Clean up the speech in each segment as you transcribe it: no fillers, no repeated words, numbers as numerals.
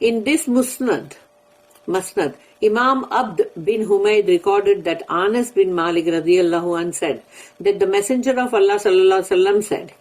In this Musnad, Imam Abd bin Humayd recorded that Anas bin Malik radiyallahu anhu said that the Messenger of Allah sallallahu alaihi wasallam said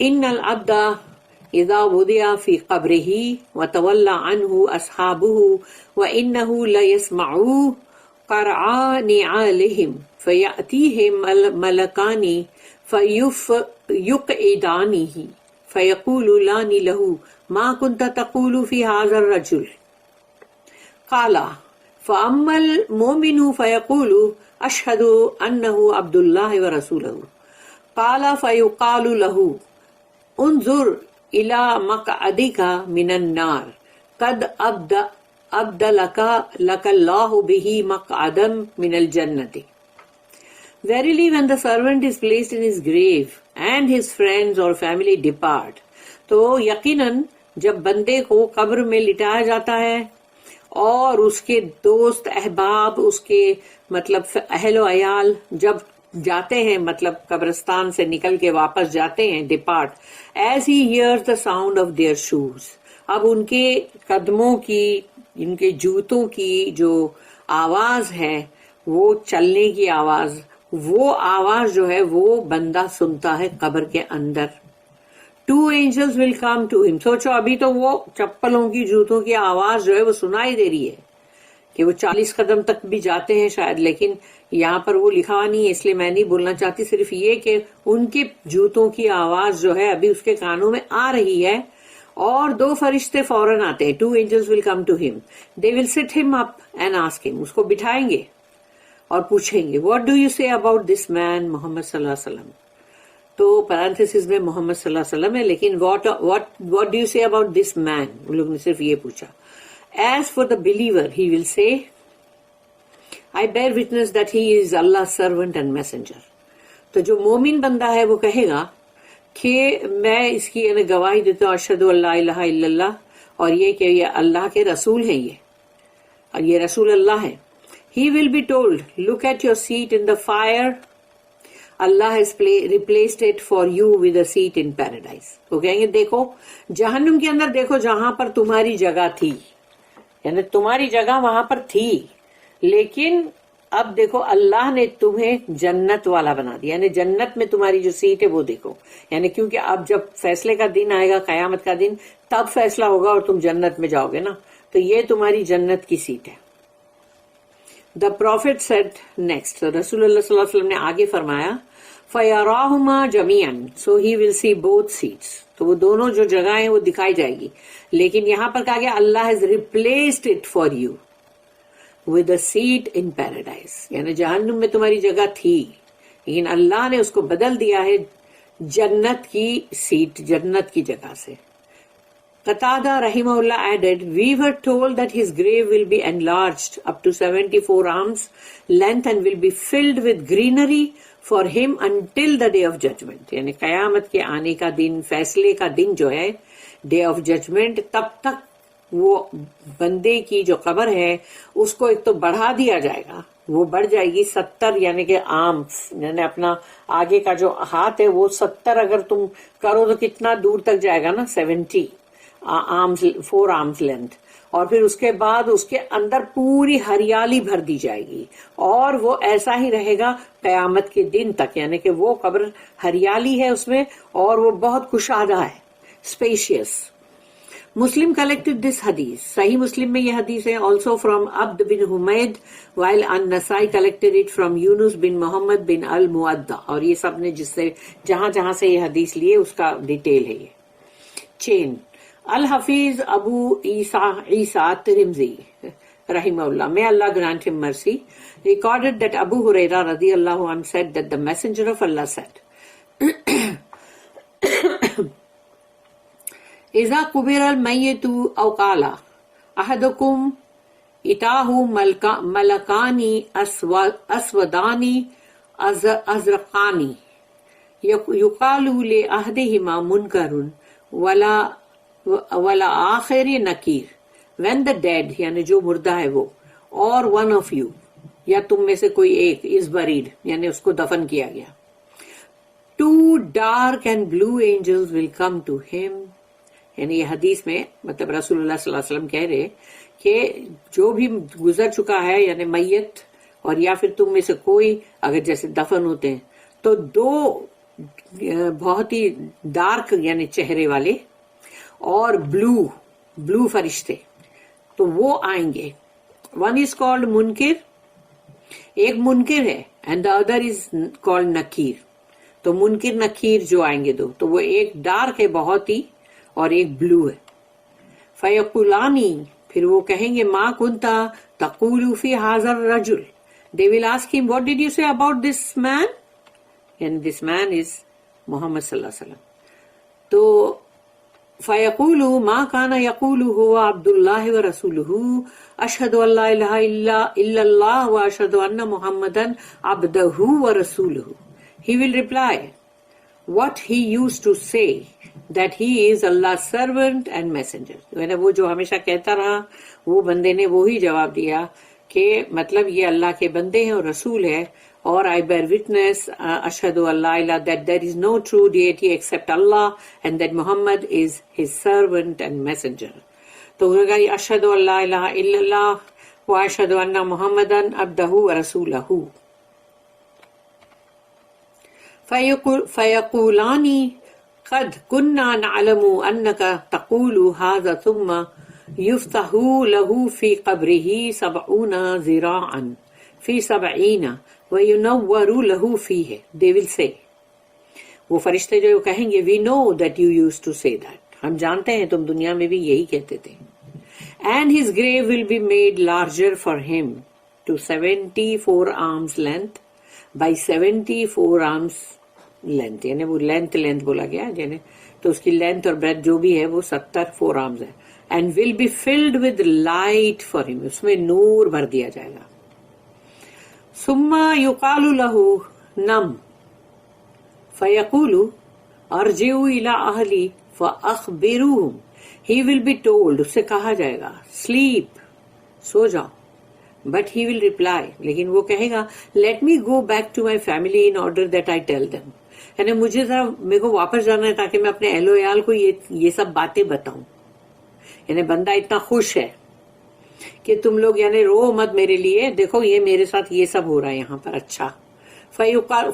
innal abda idha wudiya fi qabrihi wa tawalla anhu ashabuhu wa innahu la yasma'u qar'a ni'alihim fayatihim malakani fayuqidanihi فيقولان له ما كنت تقول في هذا الرجل قال فأما المؤمن فيقول أشهد أنه عبد الله ورسوله قال فيقال له انظر إلى مقعدك من النار قد أبدلك الله به مقعدا من الجنة. Verily, when the servant is placed in his grave and his friends or family depart, تو یقیناً جب بندے کو قبر میں لٹایا جاتا ہے اور اس کے دوست احباب اس کے مطلب اہل و عیال جب جاتے ہیں مطلب قبرستان سے نکل کے واپس جاتے ہیں depart as he hears the sound of their shoes. اب ان کے قدموں کی ان کے جوتوں کی جو آواز ہے وہ چلنے کی آواز وہ آواز جو ہے وہ بندہ سنتا ہے قبر کے اندر. 2 angels will come to him. سوچو ابھی تو وہ چپلوں کی جوتوں کی آواز جو ہے وہ سنائی دے رہی ہے کہ وہ 40 قدم تک بھی جاتے ہیں شاید, لیکن یہاں پر وہ لکھا ہوا نہیں ہے اس لیے میں نہیں بولنا چاہتی, صرف یہ کہ ان کے جوتوں کی آواز جو ہے ابھی اس کے کانوں میں آ رہی ہے اور 2 فرشتے فوراً آتے ہیں. 2 angels will come to him. They will sit him up and ask him. اس کو بٹھائیں گے اور پوچھیں گے what do you say about this man محمد صلی اللہ علیہ وسلم. تو پیرانتھیسس میں محمد صلی اللہ علیہ وسلم ہے لیکن what do you say about this man ان لوگ نے صرف یہ پوچھا. As for the believer he will say I bear witness that he is Allah's servant and messenger. تو جو مومن بندہ ہے وہ کہے گا کہ میں اس کی گواہی دیتا ہوں اشہد ان لا الہ الا اللہ اور یہ کہ یہ اللہ کے رسول ہیں یہ اور یہ رسول اللہ ہے. He will be told, look at your seat in the fire. Allah has replaced it for you with a seat in paradise. وہ کہیں گے دیکھو جہنم کے اندر دیکھو جہاں پر تمہاری جگہ تھی, یعنی تمہاری جگہ وہاں پر تھی لیکن اب دیکھو اللہ نے تمہیں جنت والا بنا دیا, یعنی جنت میں تمہاری جو سیٹ ہے وہ دیکھو. یعنی کیونکہ اب جب فیصلے کا دن آئے گا قیامت کا دن تب فیصلہ ہوگا اور تم جنت میں جاؤ گے نا, تو یہ تمہاری جنت کی سیٹ ہے. The Prophet said next, رسول اللہ صلی اللہ علیہ وسلم نے آگے فرمایا فَيَرَاهُمَا جَمِيعًا, so he will see both seats. تو وہ دونوں جو جگہ ہیں وہ دکھائی جائے گی, لیکن یہاں پر کہا گیا اللہ has replaced it for you with a seat in paradise. یعنی جہنم میں تمہاری جگہ تھی لیکن اللہ نے اس کو بدل دیا ہے جنت کی سیٹ, جنت کی جگہ سے. Qatada rahimahullah added, we were told that his grave will be enlarged up to 74 arms length and will be filled with greenery for him until the day of judgment. یعنی قیامت کے آنے کا دن, فیصلے کا دن جو ہے day of judgment, تب تک وہ بندے کی جو قبر ہے اس کو ایک تو بڑھا دیا جائے گا, وہ بڑھ جائے گی 70 یعنی کہ آرمز, یعنی اپنا آگے کا جو ہاتھ ہے وہ 70 اگر تم کرو تو کتنا دور تک جائے گا نا, 70 آرمز 4 آرمز لینتھ. اور پھر اس کے بعد اس کے اندر پوری ہریالی بھر دی جائے گی اور وہ ایسا ہی رہے گا قیامت کے دن تک, یعنی کہ وہ قبر ہریالی ہے اس میں اور وہ بہت کشادہ ہے, اسپیشیس. مسلم کلیکٹڈ دس حدیث, صحیح مسلم میں یہ حدیث ہے also from Abdul bin Hamid while النسائی collected it from یونس بن محمد بن المعدہ, اور یہ سب نے جس سے جہاں جہاں سے یہ حدیث لیے اس کا ڈیٹیل ہے یہ چین. الحفیظ ابو عیسیٰ ترمذی رحمہ اللہ, may Allah grant him mercy, recorded that Abu Hurairah radiyallahu anhu said that the messenger of Allah said إذا قبر الميت أو قال أحدكم إتاه ملكان أسودان أزرقان يقال لأحدهما منكر ولا آخر نکیر. when the dead یعنی جو مردہ ہے وہ اور one of you یا تم میں سے کوئی ایک is buried یعنی اس کو دفن کیا گیا, 2 dark and blue angels will come to him یعنی یہ حدیث میں مطلب رسول اللہ صلی اللہ علیہ وسلم کہہ رہے کہ جو بھی گزر چکا ہے یعنی میت اور یا پھر تم میں سے کوئی اگر جیسے دفن ہوتے ہیں تو دو بہت ہی ڈارک یعنی چہرے والے اور بلو فرشتے تو وہ آئیں گے. ون از کالڈ منکر, ایک منکر ہے, and the other is called Nakir. تو منکر نکیر جو آئیں گے دو, تو وہ ایک ڈارک ہے بہت ہی اور ایک بلو ہے. فیقولانی, پھر وہ کہیں گے ما کنتا تقول فی ھذا الرجل. They will ask him, what did you say about this man? And this man is Muhammad صلی اللہ علیہ وسلم. تو فیقول ما کان یقول هو عبد اللہ ورسولہ اشہد ان لا الہ الا اللہ واشہد ان محمدا عبدہ ورسولہ. He will reply what he used to say, that he is Allah's servant and messenger. وہ جو ہمیشہ کہتا رہا وہ بندے نے وہی جواب دیا کہ مطلب یہ اللہ کے بندے ہیں اور رسول ہے, اور I bear witness اشہدو اللہ الہ that there is no true deity except Allah and that Muhammad is his servant and messenger. تو انہوں نے کہا اشہدو اللہ الہ الا اللہ و اشہدو ان محمدً عبدہ ورسولہ. فیقولان قد کنا نعلم انک تقول ھذا ثم یفتح له فی قبرہ 70 ذراعا فی 70 وینور له فیہ. They will say, وہ فرشتے جو کہیں گے we know that you used to say that, ہم جانتے ہیں تم دنیا میں بھی یہی کہتے تھے. And his grave will be made larger for him to 74 arms length by 74 arms length, یعنی وہ length بولا گیا یعنی تو اس کی length اور breadth جو بھی ہے وہ 74 arms ہے. And will be filled with light for him, اس میں نور بھر دیا جائے گا. ثم یقال له نم فیقول ارجعوا الى اہلی فاخبروہم. He will be told, اس سے کہا جائے گا sleep, سو جاؤ. But he will reply, لیکن وہ کہے گا let me go back to my family in order that I tell them. یعنی مجھے ذرا میرے کو واپس جانا ہے تاکہ میں اپنے اہل و عیال کو یہ سب باتیں بتاؤں. یعنی بندہ اتنا خوش ہے کہ تم لوگ یعنی رو مت میرے لیے, دیکھو یہ میرے ساتھ یہ سب ہو رہا ہے یہاں پر. اچھا.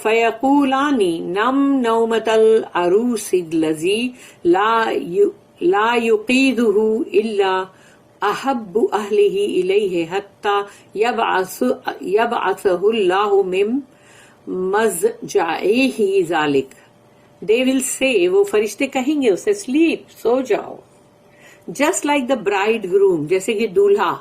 فیقولانی نم نومۃ العروس الذی لا یقیدہ الا احب اہلہ الیہ حتی یبعثہ اللہ من مضجعہ ذالک. They will say, وہ فرشتے کہیں گے اسے sleep, سو جاؤ. Just like the bridegroom, جیسے کہ دولہا,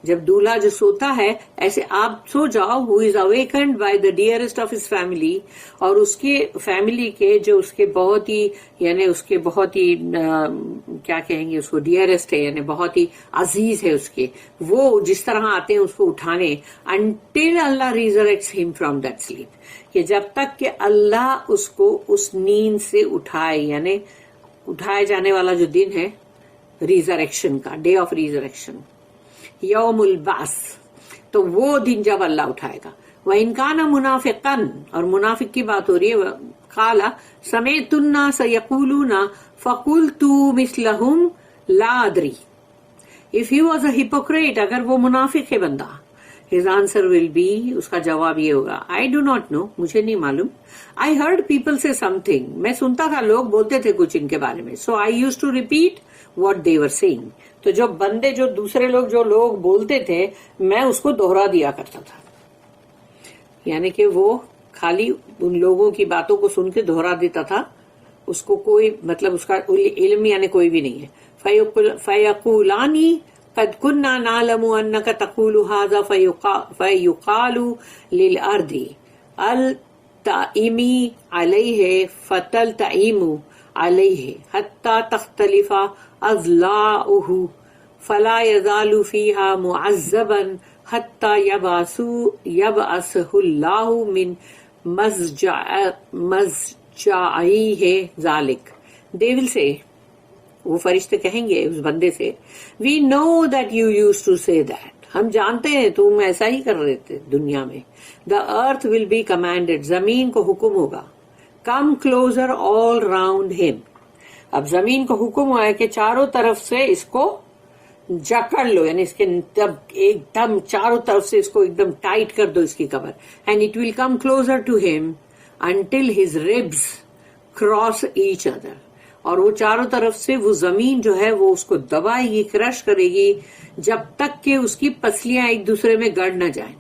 جب دولہا جو سوتا ہے ایسے آپ سو جاؤ. who is awakened by the dearest of his family, اور اس کے فیملی کے جو اس کے بہت ہی یعنی اس کے بہت ہی کیا کہیں گے اس کو ڈیئرسٹ ہے یعنی بہت ہی عزیز ہے اس کے, وہ جس طرح آتے ہیں اس کو اٹھانے. until Allah resurrects him from that sleep, کہ جب تک کہ اللہ اس کو اس نیند سے اٹھائے, یعنی اٹھائے جانے والا جو دن ہے ریزریکشن کا, ڈے آف ریزریکشن, یوم البعث, تو وہ دن جب اللہ اٹھائے گا. وَإِن كَانَ مُنَافِقًا, اور منافق کی بات ہو رہی ہے. قَالَ سَمِعْتُ النَّاسَ يَقُولُونَ فَقُلْتُ مِثْلَهُمْ لَا أَدْرِي. If he was a hypocrite, اگر وہ منافق ہے بندہ, his answer will be, اس کا جواب یہ ہوگا I do not know, مجھے نہیں معلوم. I heard people say something, میں سنتا تھا لوگ بولتے تھے کچھ ان کے بارے میں. So I used to repeat what they were saying. تو جو بندے جو دوسرے لوگ جو لوگ بولتے تھے میں اس کو دوہرا دیا کرتا تھا, یعنی کہ وہ خالی ان لوگوں کی باتوں کو سن کے دوہرا دیتا تھا, اس کو کوئی مطلب اس کا علم یعنی کوئی بھی نہیں ہے. فیقولانی قد كنا نعلم انك تقول هذا فيقال للارض التئمی علیہ فتلتئم علیہ حتى تختلف اضلاعه فلا يزال فيها معذبا حتى يبعثه الله من مضجعه ذلك. They will say, وہ فرشتے کہیں گے اس بندے سے we know that you used to say that, ہم جانتے ہیں تم ایسا ہی کر رہے تھے دنیا میں. the earth will be commanded, زمین کو حکم ہوگا come closer all round him, اب زمین کو حکم ہوا ہے کہ چاروں طرف سے اس کو جکڑ لو, یعنی اس کے ایک دم چاروں طرف سے اس کو ایک دم ٹائٹ کر دو اس کی کمر. And it will come closer to him until his ribs cross each other, اور وہ چاروں طرف سے وہ زمین جو ہے وہ اس کو دبائے گی, کرش کرے گی, جب تک کہ اس کی پسلیاں ایک دوسرے میں گڑ نہ جائیں.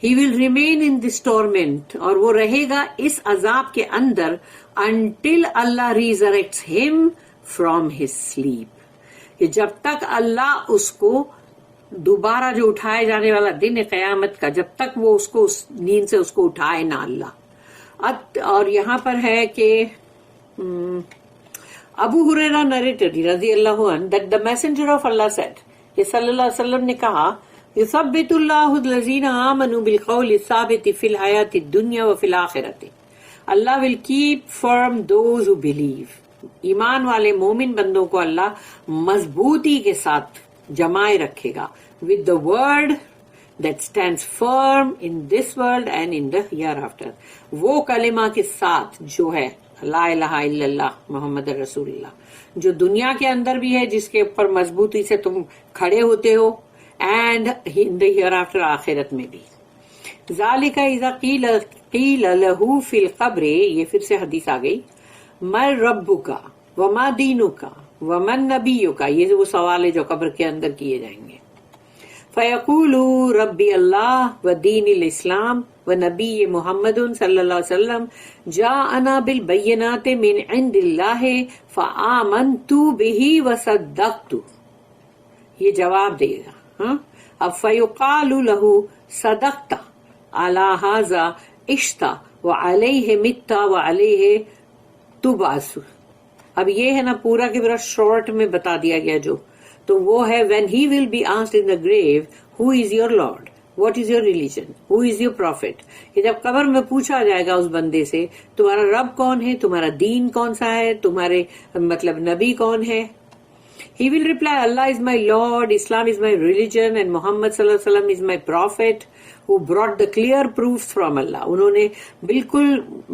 He will remain in this torment, اور وہ رہے گا اس عذاب کے اندر until Allah resurrects him from his sleep, کہ جب تک اللہ اس کو دوبارہ جو اٹھائے جانے والا دن ہے قیامت کا, جب تک وہ اس کو اس نیند سے اس کو اٹھائے نہ اللہ. اور یہاں پر ہے کہ ابو ہریرہ نریٹڈ رضی اللہ عنہ that the messenger of Allah said, کہ صلی اللہ علیہ وسلم نے کہا, یثبت اللہ الذین آمنوا بالقول الثابت فی الحیاۃ الدنیا وفی الآخرۃ, اللہ will keep firm those who believe, ایمان والے مومن بندوں کو اللہ مضبوطی کے ساتھ جمائے رکھے گا, with the word that stands firm in this world and in the hereafter, وہ کلمہ کے ساتھ جو ہے لا الہ الا اللہ محمد رسول اللہ, جو دنیا کے اندر بھی ہے, جس کے اوپر مضبوطی سے تم کھڑے ہوتے ہو, and in the hereafter آخرت میں بھی. ذالک اذا قیل لہ فی القبر, یہ پھر سے حدیث آ گئی, من ربک وما دینک ومن نبیک, یہ وہ سوال ہے جو قبر کے اندر کیے جائیں گے. فیقول ربی اللہ و دین الاسلام و نبی محمد صلی اللہ علیہ وسلم جاءنا بالبینات من عند اللہ فآمنت بہ وصدقت, یہ جواب دے گا. اب فیقال لہ صدقت علی ھذا عشت وعلیہ مت وعلیہ تبعث. اب یہ ہے نا پورا کے پورا شارٹ میں بتا دیا گیا جو, تو وہ ہے when he will be asked in the grave who is your Lord, what is your religion, who is your prophet, کہ جب قبر میں پوچھا جائے گا اس بندے سے تمہارا رب کون ہے, تمہارا دین کون سا ہے, تمہارے مطلب نبی کون ہے. He will reply, Allah is my Lord, Islam is my religion, and Muhammad sallallahu alaihi wasallam is my prophet who brought the clear proofs from Allah. انہوں نے بالکل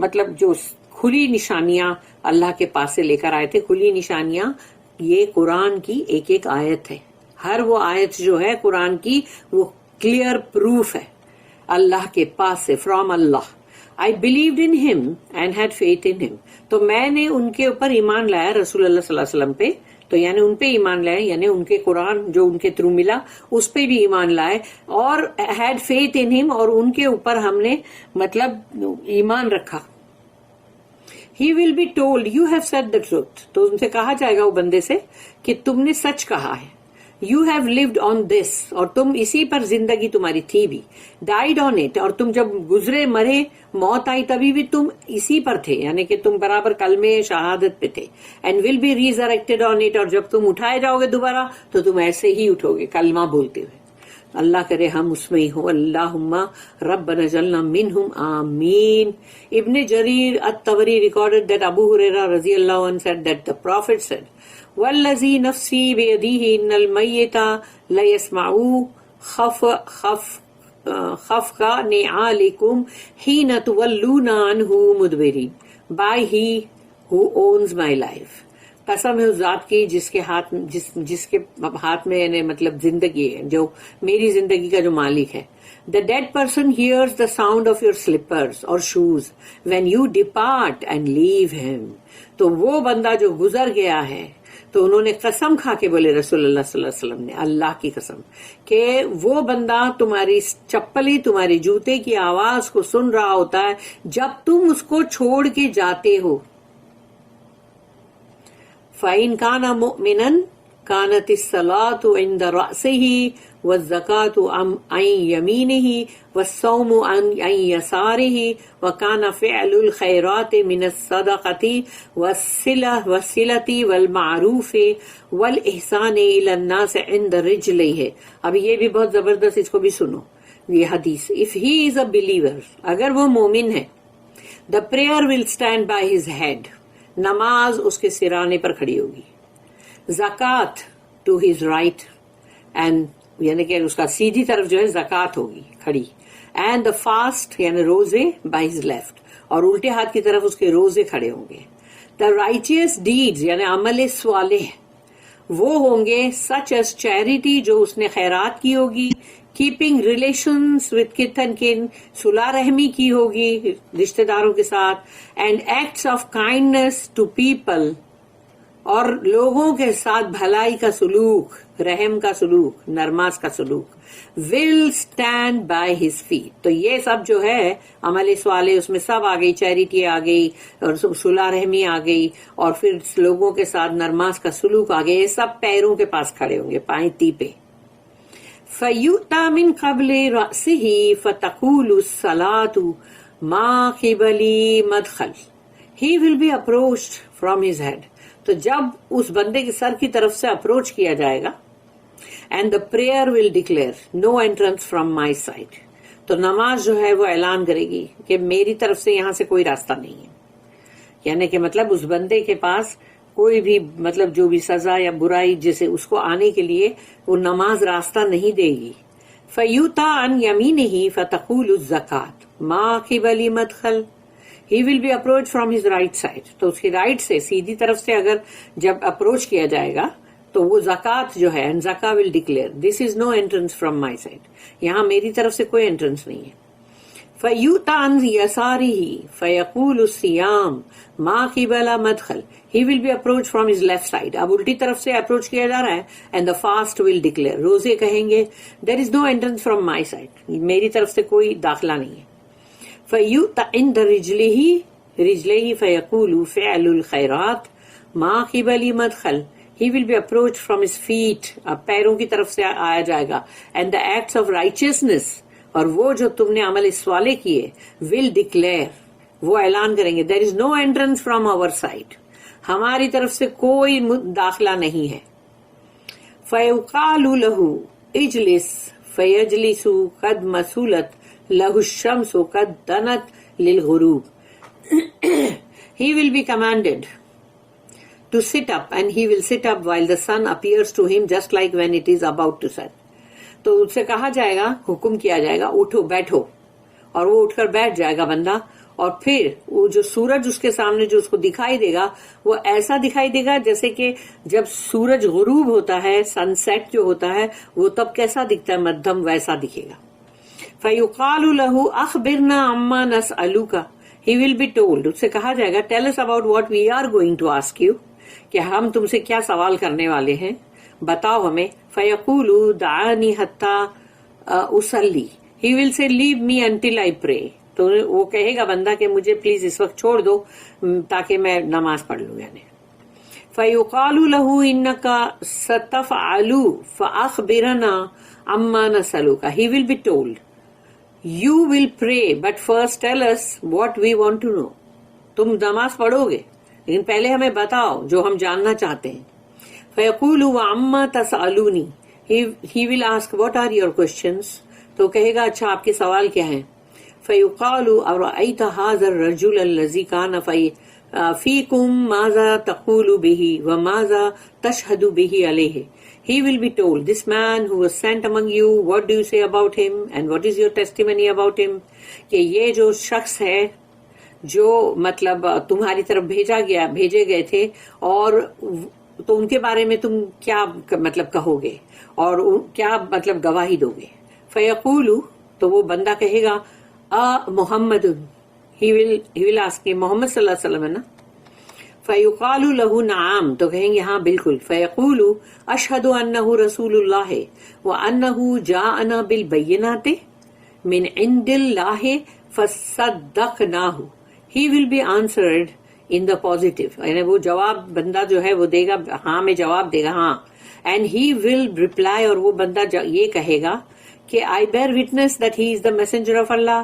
مطلب جو کھلی نشانیاں اللہ کے پاس سے لے کر آئے تھے, کھلی نشانیاں یہ قرآن کی ایک ایک آیت ہے, ہر وہ آیت جو ہے قرآن کی وہ کلیئر پروف ہے اللہ کے پاس سے, from Allah. I believed in him and had faith in him, تو میں نے ان کے اوپر ایمان لایا رسول اللہ صلی اللہ علیہ وسلم پہ, تو یعنی ان پہ ایمان لائے, یعنی ان کے قرآن جو ان کے تھرو ملا اس پہ بھی ایمان لائے, اور had faith in him, اور ان کے اوپر ہم نے مطلب ایمان رکھا. He will be told you have said the truth, تو ان سے کہا جائے گا وہ بندے سے کہ تم نے سچ کہا ہے. You have lived on this, اور تم اسی پر زندگی تمہاری تھی بھی. Died on it, اور تم جب گزرے مرے موت آئی تبھی بھی تم اسی پر تھے, یعنی کہ تم برابر کلمے شہادت پہ تھے. And will be resurrected on it, اور جب تم اٹھائے جاؤ گے دوبارہ تو تم ایسے ہی اٹھو گے کلمہ بولتے ہوئے. اللہ کرے ہم اس میں ہی ہوں. اللہم ربنا اجعلنا منہم آمین. ابن جریر الطبری recorded that Abu Hurairah رضی اللہ عنہ said that the Prophet said, والذی نفسی بیدیہ ان المیت لیسمعو خفق نعالکم حین تولون عنہ مدبرین. By he who owns my life, قسم ہے اس ذات کی جس کے ہاتھ میں یعنی مطلب زندگی ہے, جو میری زندگی کا جو مالک ہے. The dead person hears the sound of your slippers or shoes when you depart and leave him. تو وہ بندہ جو گزر گیا ہے, تو انہوں نے قسم کھا کے بولے رسول اللہ صلی اللہ علیہ وسلم نے, اللہ کی قسم, کہ وہ بندہ تمہاری چپلی تمہاری جوتے کی آواز کو سن رہا ہوتا ہے جب تم اس کو چھوڑ کے جاتے ہو. فَإِنْ كَانَ مُؤْمِنًا كَانَتِ الصَّلَاةُ عِنْدَ رَأْسِهِ وَالزَّكَاةُ عَنْ يَمِينِهِ وَالصَّوْمُ عَنْ يَسَارِهِ وَكَانَ فِعْلُ الْخَيْرَاتِ مِنَ الصَّدَقَةِ وَالصِّلَةِ وَالْمَعْرُوفِ وَالْإِحْسَانِ إِلَى النَّاسِ عِنْدَ رِجْلِهِ. اب یہ بھی بہت زبردست, اس کو بھی سنو یہ حدیث. If he is a believer, اگر وہ مومن ہے, the prayer will stand by his head, نماز اس کے سرانے پر کھڑی ہوگی. زکوٰۃ ٹو ہز رائٹ, اینڈ یعنی کہ اس کا سیدھی طرف جو ہے زکوٰۃ ہوگی کھڑی. اینڈ دا فاسٹ یعنی روزے بائی ہز لیفٹ, اور الٹے ہاتھ کی طرف اس کے روزے کھڑے ہوں گے. the righteous deeds یعنی عمل صالح وہ ہوں گے such as charity جو اس نے خیرات کی ہوگی, keeping relations with kith and kin صلح رحمی کی ہوگی رشتہ داروں کے ساتھ, and acts of kindness to people اور لوگوں کے ساتھ بھلائی کا سلوک, رحم کا سلوک, نرماز کا سلوک, will stand by his feet. تو یہ سب جو ہے عمل صالح اس میں سب آ گئی, چیریٹی آ گئی اور صلح رحمی آ گئی اور پھر لوگوں کے ساتھ نرماز کا سلوک آ گیا, یہ سب پیروں کے پاس کھڑے ہوں گے, پائیں تیپے. فَيُؤْتَى مِنْ قَبْلِ رَأْسِهِ فَتَقُولُ الصَّلَاةُ مَا قِبَلِي مَدْخَلٍ. He will be approached from his head. تو جب اس بندے کے سر کی طرف سے اپروچ کیا جائے گا, and the prayer will declare no entrance from my side. تو نماز جو ہے وہ اعلان کرے گی کہ میری طرف سے یہاں سے کوئی راستہ نہیں ہے, یعنی کہ مطلب اس بندے کے پاس کوئی بھی مطلب جو بھی سزا یا برائی جسے اس کو آنے کے لیے وہ نماز راستہ نہیں دے گی. فَيُؤْتَى عَنْ يَمِينِهِ فَتَقُولُ الزَّكَاةُ مَا قِبَلِ مَدْخَلٍ. He will be approached from his right side. تو اس کی رائٹ سے سیدھی طرف سے اگر جب اپروچ کیا جائے گا تو وہ زکوٰۃ جو ہے, and زکا will declare this is no entrance from my side. یہاں میری طرف سے کوئی انٹرنس نہیں ہے. فَيُؤْتَى عَنْ يَسَارِهِ فَيَقُولُ الصِّيَامُ مَا قِبَلَ مَدْخَلٍ. He will be approached from his left side. اب الٹی طرف سے اپروچ کیا جا رہا ہے, and the fast will declare. روزے کہیں گے there is no entrance from my side. میری طرف سے کوئی داخلہ نہیں ہے. فَيُؤْتَى عِنْدَ رِجْلِهِ فَيَقُولُ فِعْلُ الْخَيْرَاتِ مَا قِبَلِ مَدْخَلٍ. He will be approached from his feet. اب پیروں کی طرف سے آیا جائے گا. And the acts of righteousness اور وہ جو تم نے عمل صالح کیے will declare. وہ اعلان کریں گے there is no entrance from our side. ہماری طرف سے کوئی داخلہ نہیں ہے. فَيُقَالُ لَهُ اجلس فَيَجْلِسُ قَدْ مَسُولَتْ لَهُ الشَّمْسُ قَدْ دَنَتْ لِلْغُرُوبِ. He will be commanded to sit up, and he will sit up while the sun appears to him just like when it is about to set. تو اس سے کہا جائے گا, حکم کیا جائے گا اٹھو بیٹھو, اور وہ اٹھ کر بیٹھ جائے گا بندہ, اور پھر وہ جو سورج اس کے سامنے جو اس کو دکھائی دے گا وہ ایسا دکھائی دے گا جیسے کہ جب سورج غروب ہوتا ہے, سن سیٹ جو ہوتا ہے وہ تب کیسا دکھتا ہے, مدھم ویسا دکھے گا. فَيُقَالُ لَهُ أَخْبِرْنَا عَمَّا نَسْأَلُكَ. He will be told, اس سے کہا جائے گا tell us about what we are going to ask you, کہ ہم تم سے کیا سوال کرنے والے ہیں, بتاؤ ہمیں. فَيَقُولُ دَعَانِي حَتَّى أُصَلِّي. He will say leave me until I pray. تو وہ کہے گا بندہ کہ مجھے پلیز اس وقت چھوڑ دو تاکہ میں نماز پڑھ لوں. یعنی فَيُقَالُ لَهُ إِنَّكَ سَتَفْعَلُ فَأَخْبِرْنَا عَمَّا نَسْأَلُكَ. He will be told you will pray but first tell us what we want to know. تم نماز پڑھو گے لیکن پہلے ہمیں بتاؤ جو ہم جاننا چاہتے ہیں. فَيَقُولُ وَعَمَّا تَسْأَلُونِ. He will ask what are your questions. تو کہے گا اچھا آپ کے سوال کیا ہیں. فَيُقَالُ أَرَأَيْتَ هَذَا الرَّجُلَ الَّذِي كَانَ فِيكُمْ مَاذَا تَقُولُ بِهِ وَمَاذَا تَشْهَدُ بِهِ عَلَيْهِ. He will be told, this man who was sent among you, what do you say about him and what is your testimony about him. کہ یہ جو شخص ہے جو مطلب تمہاری طرف بھیجے گئے تھے, اور تو ان کے بارے میں تم کیا مطلب کہو گے اور کیا مطلب گواہی دو گے. فَيَقُولُ. تو وہ بندہ کہے گا محمد. He will ask کہ محمد صلی اللہ علیہ وسلم ہے نا. فَيُقَالُ لَهُ نَعَامْ. تو کہیں گے ہاں بالکل. فَيَقُولُ أَشْهَدُ أَنَّهُ رَسُولُ اللَّهِ وَأَنَّهُ جَاءَنَا بِالْبَيِّنَاتِ مِنْ عِنْدِ اللَّهِ فَصَدَّقْنَاهُ. He will be answered in the positive. یعنی وہ جواب بندہ جو ہے وہ دے گا, ہاں میں جواب دے گا ہاں. And he will reply, اور وہ بندہ یہ کہے گا کہ I bear witness that he is the messenger of Allah.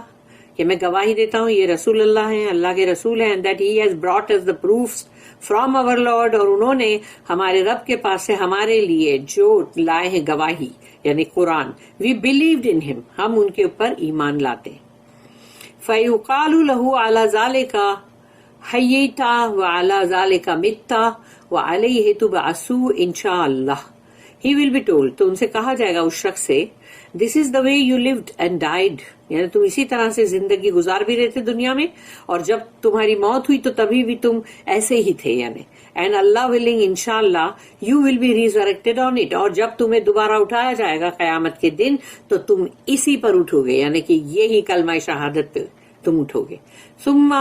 کہ میں گواہی دیتا ہوں یہ رسول اللہ ہیں, اللہ کے رسول ہیں. that he has brought us the proofs from our Lord. اور انہوں نے ہمارے رب کے پاس سے ہمارے لیے جو لائے ہیں گواہی یعنی قرآن. we believed in him. ہم ان کے اوپر ایمان لاتے. فَيُقَالُ لَهُ عَلَى ذَلِكَ حَيَّيْتَ وَعَلَى ذَلِكَ مِتَّ وَعَلَيْهِ تُبْعَثُ إِنْ شَاءَ اللَّهُ. He will be told, تو ان سے کہا جائے گا اس شخص سے, this is the way you lived and died, یعنی تم اسی طرح سے زندگی گزار بھی رہے تھے دنیا میں, اور جب تمہاری موت ہوئی تو تبھی بھی تم ایسے ہی تھے, یعنی and Allah willing انشاءاللہ you will be resurrected on it, اور جب تمہیں دوبارہ اٹھایا جائے گا قیامت کے دن تو تم اسی پر اٹھو گے, یعنی کہ یہی کلمہ شہادت پہ تم اٹھو گے. ثم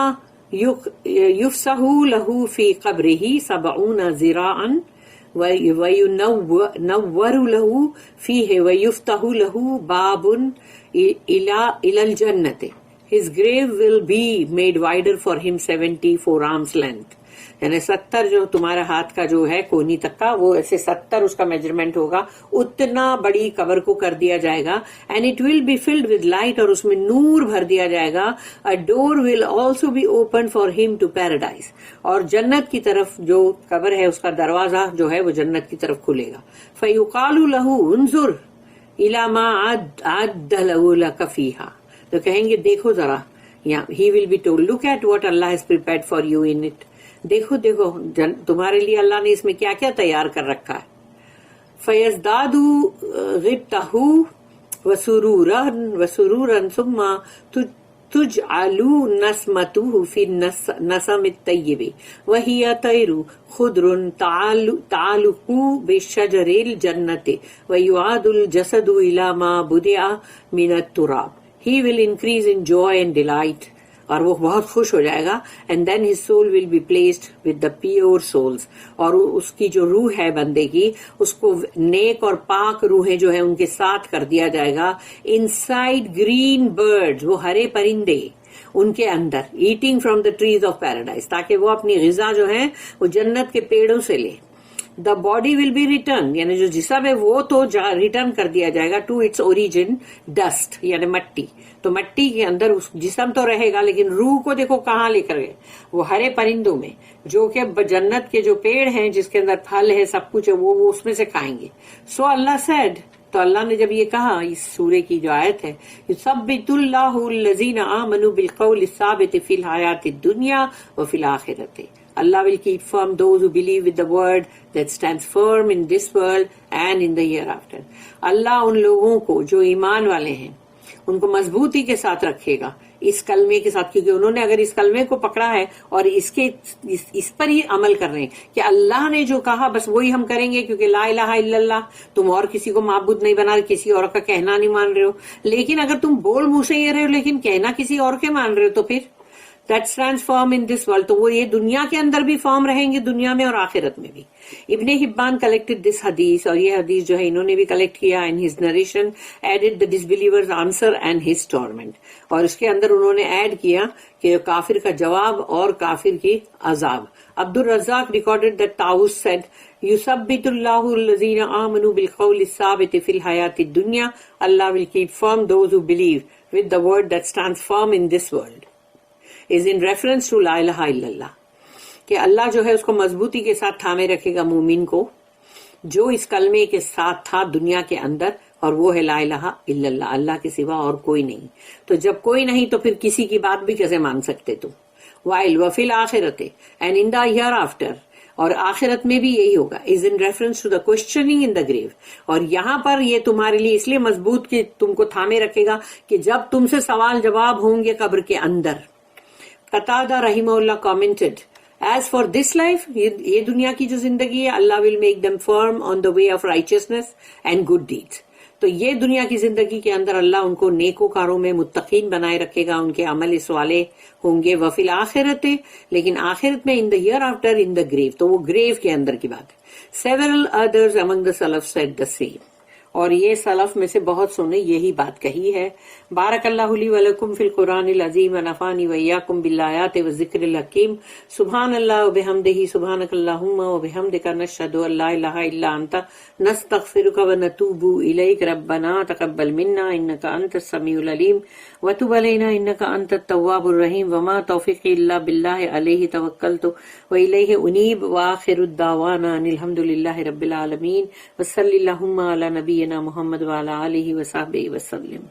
یفسح له فی قبرہ 70 ذراعا وَيُنَوَّرُ لَهُ فِيهِ وَيُفْتَحُ لَهُ بَابٌ إِلَى الْجَنَّةِ. His grave will be made wider for him 70 forearms length. یعنی 70 جو تمہارا ہاتھ کا جو ہے کونی تک کا, وہ ایسے 70 اس کا میجرمنٹ ہوگا, اتنا بڑی قبر کو کر دیا جائے گا. And it will be filled with light, اور اس میں نور بھر دیا جائے گا. A door will also be opened for him to paradise, اور جنت کی طرف جو قبر ہے اس کا دروازہ جو ہے وہ جنت کی طرف کھلے گا. فَيُقَالُ لَهُ انظر إِلَى مَا أَعَدَّ لَكَ فِيهَا, تو کہیں گے دیکھو ذرا, he will be told look at what Allah has prepared for you in it. دیکھو دیکھو تمہارے لیے اللہ نے اس میں کیا کیا تیار کر رکھا ہے. فَيَزْدَادُ غِبْتَهُ وَسُرُورًا ثُمَّ تُجْعَلُ نَسْمَتُهُ فِي النَّسَمِ الطَّيِّبِ وَهِيَ طَيْرُ خُضْرٌ تَعَلُقُ بِشَجَرِ الْجَنَّةِ وَيُعَادُ الْجَسَدُ إِلَى مَا بُدِعَ مِنَ التُّرَابِ. He will increase in joy and delight, اور وہ بہت خوش ہو جائے گا. And then his soul will be placed with the pure souls, اور اس کی جو روح ہے بندے کی, اس کو نیک اور پاک روحیں جو ہیں ان کے ساتھ کر دیا جائے گا. ان سائڈ گرین برڈز, وہ ہرے پرندے ان کے اندر, eating from the trees of paradise, تاکہ وہ اپنی غذا جو ہے وہ جنت کے پیڑوں سے لے. The body will be return, یعنی جو جسم ہے وہ تو ریٹرن کر دیا جائے گا ٹو اٹس اوریجن ڈسٹ, یعنی مٹی. تو مٹی کے اندر اس جسم تو رہے گا, لیکن روح کو دیکھو کہاں لے کر گئے, وہ ہرے پرندوں میں, جو کہ جنت کے جو پیڑ ہیں جس کے اندر پھل ہے سب کچھ ہے, وہ اس میں سے کھائیں گے. سو اللہ سیڈ, تو اللہ نے جب یہ کہا اس سورے کی جو آیت ہے, یثبت اللہ الذین آمنوا بالقول الثابت فی الحیات الدنیا وفی الآخرۃ. Allah will keep firm those who believe with the word that stands firm in this world and in the hereafter. اللہ ان لوگوں کو جو ایمان والے ہیں ان کو مضبوطی کے ساتھ رکھے گا اس کلمے کے ساتھ, کیونکہ انہوں نے اگر اس کلمے کو پکڑا ہے اور اس پر ہی عمل کر رہے ہیں کہ اللہ نے جو کہا بس وہی ہم کریں گے, کیونکہ لا الہ الا اللہ, تم اور کسی کو معبود نہیں بنا, کسی اور کا کہنا نہیں مان رہے ہو. لیکن اگر تم بول منہ سے یہ رہے ہو لیکن کہنا کسی اور کے مان رہے ہو, تو پھر that stands firm in this world, تو وہ یہ دنیا کے اندر بھی فارم رہیں گے, دنیا میں اور آخرت میں بھی. ابن حبان collected this hadith, اور یہ حدیث جو ہے انہوں نے بھی کلیکٹ کیا, in his narration added the disbeliever's answer and his torment, اور اس کے اندر انہوں نے ایڈ کیا کہ کافر کا جواب اور کافر کی عذاب. عبد الرزاق recorded that Taus said يثبت الله الذين آمنوا بالقول الثابت في الحياة الدنيا. Allah will keep firm those who believe with the word that stands firm in this world. is in reference to لا الہ الا اللہ, کہ اللہ جو ہے اس کو مضبوطی کے ساتھ تھامے رکھے گا مومن کو جو اس کلمے کے ساتھ تھا دنیا کے اندر, اور وہ ہے لا الہ الا اللہ, اللہ کے سوا اور کوئی نہیں. تو جب کوئی نہیں تو پھر کسی کی بات بھی کیسے مان سکتے تم. وائل وفی الآخرۃ and in the hereafter, اور آخرت میں بھی یہی ہوگا. Is in reference to the questioning in the grave, اور یہاں پر یہ تمہارے لیے اس لیے مضبوط کہ تم کو تھامے رکھے گا کہ جب تم سے سوال جواب ہوں گے قبر کے اندر. قتادہ رحمہ اللہ commented, as for this life, یہ دنیا کی جو زندگی ہے, اللہ will make them firm on the way of righteousness and good deeds. تو یہ دنیا کی زندگی کے اندر اللہ ان کو نیکوکاروں میں متقین بنائے رکھے گا, ان کے عمل صالح ہوں گے. وفی الآخرت, لیکن آخرت میں in the hereafter in the grave, تو وہ گریو کے اندر کی بات ہے. Several others among the Salaf said the same, اور یہ سلف میں سے بہت سو نے یہی بات کہی ہے. بارک اللہ لی ولکم فی القرآن العظیم ونفعنی وإیاکم بالآیات والذکر الحکیم. سبحان اللہ وبحمدہ, سبحانک اللہم وبحمدک, نشہد ان لا الہ الا انت, نستغفرک ونتوب الیک. ربنا تقبل منا انک انت السمیع العلیم وتب علینا انک انت التواب الرحیم. وما توفیقی الا باللہ علیہ توکلت والیہ انیب. وآخر الدعوانا ان الحمد للہ رب العالمین. وصلی اللہم علی نبینا محمد وعلی آلہ وصحبہ وسلم.